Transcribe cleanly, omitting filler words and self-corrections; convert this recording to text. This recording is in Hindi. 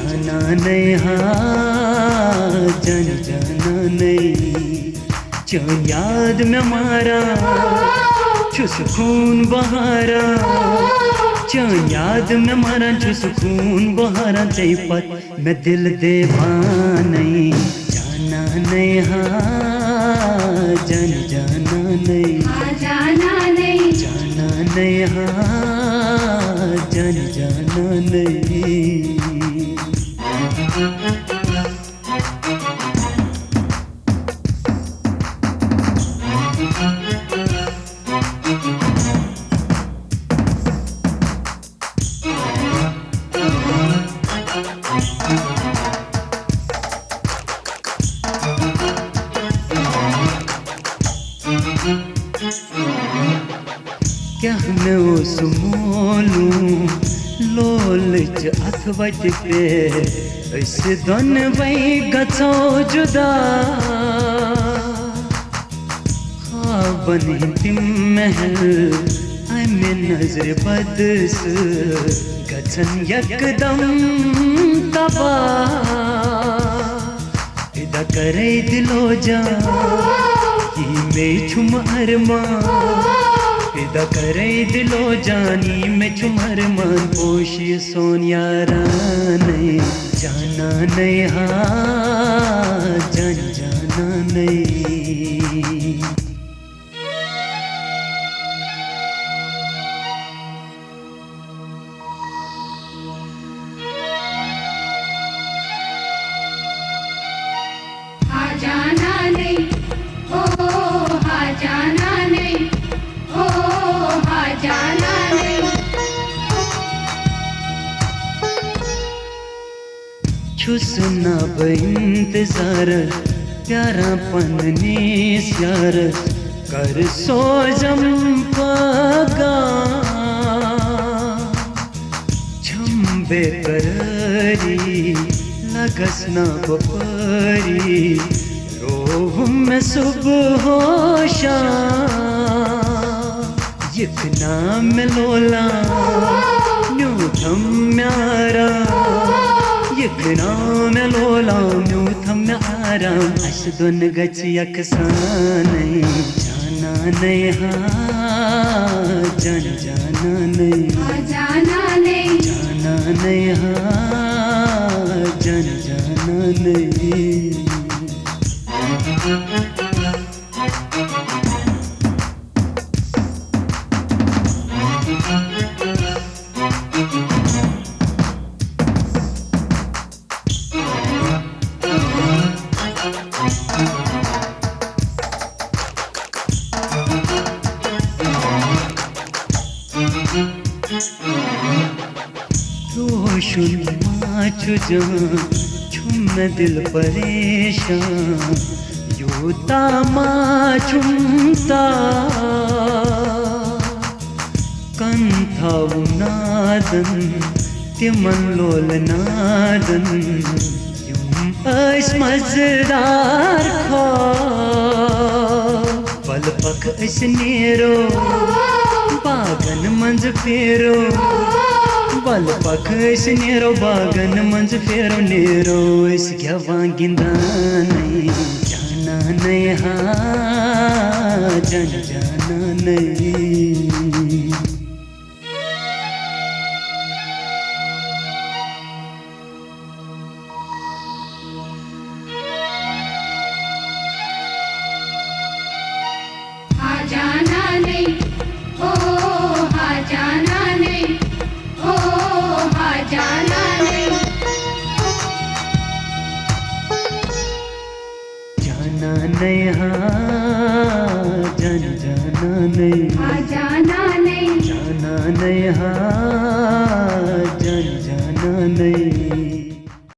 जाना नहीं हाँ जान जाना नहीं जो याद में मारा छुस खून बहारा जो याद में मारा छुस खून बहारा चई पत मैं दिल दीवानी जाना नहीं हाँ जान जाना नहीं जाना नहीं जाना नहीं हाँ जान जाना नहीं। क्या मैं उस मोलूं लोलच अथवत पे ऐसे दोन वही गथो जुदा ख़्वाबन तिम महल आई में नजर बदस गथन यकदम तबा इदा करे दिलो जा ये में छुम अरमा फिदा करे दिलो जानी में चुमर मन पोशी सोन याराने जाना नहीं हाँ जान जाना नहीं। हाँ जाना नहीं ओ हाँ जाना नहीं ओ हाँ जाना नहीं। छुसना इंतजार प्यारा पन्नी स्यार कर सो जम पगा छम्बे कररी लगसना बपरी रोह में सुबह हो शाम इतना मिलोला न्यू थम म्यारा इतना मिलोला न्यू थम म्यारा अशदुन गच यकसाने जाना नहीं हाँ जान जाना नहीं जाना नहीं जाना नहीं हाँ जान जाना नहीं। रोशन माचु जहाँ छुम दिल परेशान यूता माचुमता कंथा नादन तिमन लोल नादन युम ऐस मजेदार खो पल पक ऐस नेरो बागन मंज फेरो बल पक ऐस नेरो बागन मंज फेरो नेरो ऐस क्या वागिंदाने जाना नहीं हाँ जान जाना नहीं। हाँ जाना नहीं ओ हाँ जाना नहीं ओ हाँ जाना नहीं। जाना नहीं हाँ जान जाना नहीं हाँ जाना नहीं जाना नहीं हाँ